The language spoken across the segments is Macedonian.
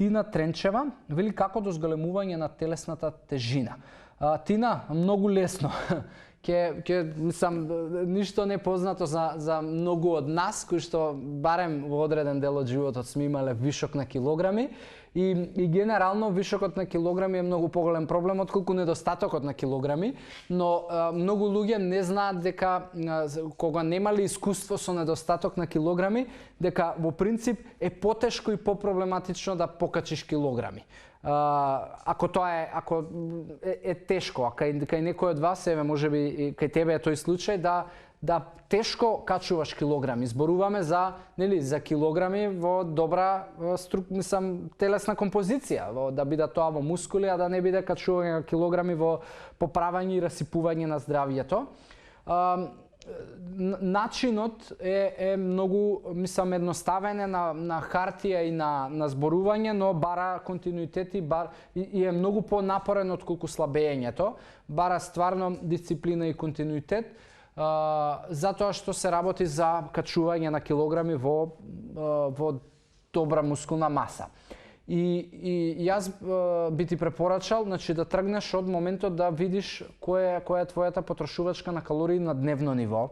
Тина Тренчева вели како до зголемување на телесната тежина. Тина, многу лесно. Мислам, ништо не познато за многу од нас, кои што барем во одреден дел од животот сме имале вишок на килограми и генерално вишокот на килограми е многу поголем проблем отколку недостатокот на килограми, но многу луѓе не знаат дека кога немале искуство со недостаток на килограми, дека во принцип е потешко и попроблематично да покачиш килограми. Ако е тешко, а кај некој од вас, еве можеби и кај тебе е тој случај да тешко качуваш килограми. Зборуваме за килограми во добра телесна композиција, да биде тоа во мускули, а да не биде качување на килограми во поправање и расипување на здравјето. Начинот е многу, мислам, едноставен на хартија и на зборување, но бара континуитет и е многу понапорен отколку слабењето. Бара стварно дисциплина и континуитет, затоа што се работи за качување на килограми во добра мускулна маса. И јас би ти препорачал, да тргнеш од моментот да видиш која е твојата потрошувачка на калории на дневно ниво.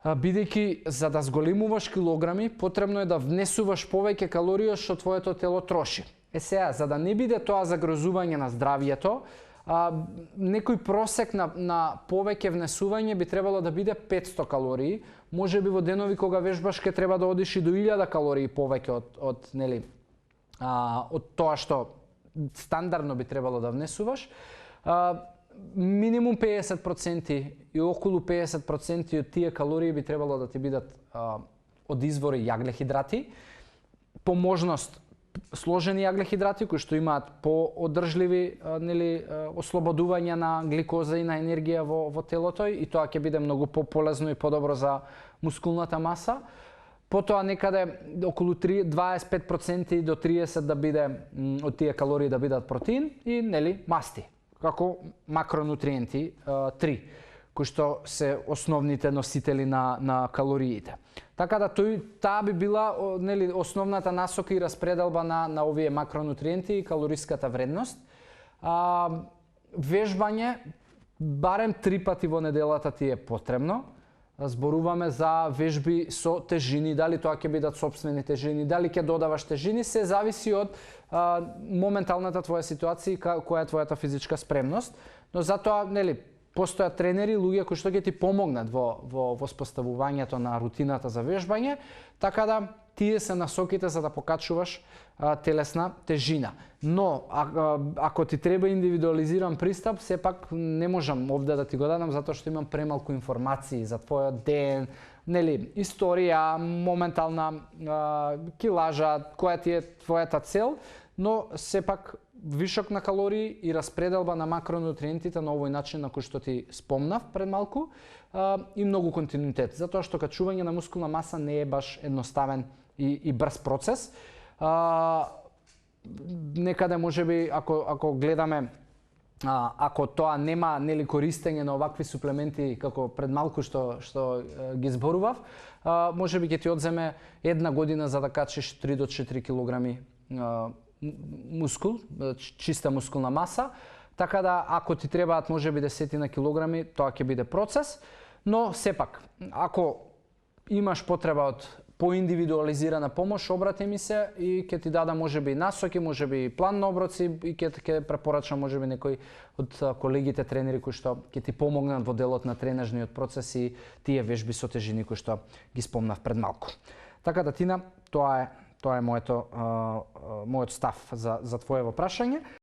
Бидејќи за да зголемуваш килограми, потребно е да внесуваш повеќе калории што твоето тело троши. Сега, за да не биде тоа загрозување на здравјето, некој просек на повеќе внесување би требало да биде 500 калории. Можеби во денови кога вежбаш ке треба да одиш и до 1000 калории повеќе од тоа што стандардно би требало да внесуваш. Минимум 50% и околу 50% од тие калории би требало да ти бидат од извори јаглехидрати. По можност сложени јаглехидрати кои што имаат поодржливи ослободување на гликоза и на енергија во телото и тоа ќе биде многу пополезно и подобро за мускулната маса. Потоа некаде околу 25% до 30% да биде од тие калории да бидат протеин и масти, како макронутриенти 3, кои што се основните носители на калориите. Така да таа би била основната насока и распределба на овие макронутриенти и калориската вредност. Вежбање барем 3 пати во неделата ти е потребно. Зборуваме за вежби со тежини, дали тоа ќе бидат сопствени тежини, дали ќе додаваш тежини, се зависи од моменталната твоја ситуација и која е твојата физичка спремност. Но затоа, постојат тренери, луѓе кои што ќе ти помогнат во воспоставувањето на рутината за вежбање, така да тие се насоките за да покачуваш телесна тежина. Но, ако ти треба индивидуализиран пристап, сепак не можам овде да ти го дадам, затоа што имам премалку информации за твојот ден, историја, моментална килажа, која ти е твојата цел, но сепак вишок на калории и распределба на макронутриентите на овој начин на кој што ти спомнав пред малку и многу континуитет, затоа што качување на мускулна маса не е баш едноставен и брз процес. Некаде можеби ако гледаме ако тоа нема користење на овакви суплементи како пред малку што ги зборував, можеби ќе ти одземе 1 година за да качиш 3 до 4 килограми мускул, чиста мускулна маса, така да ако ти требаат можеби десетина килограми, тоа ќе биде процес, но сепак, ако имаш потреба од поиндивидуализирана помош, обрати ми се и ќе ти дадам можеби насоки, можеби план на оброци и ќе препорачам можеби некој од колегите тренери кои што ќе ти помогнат во делот на тренажниот процес и тие вежби со тежини кои што ги спомнав пред малку. Така да, Тина, тоа е мојот став за твоето прашање.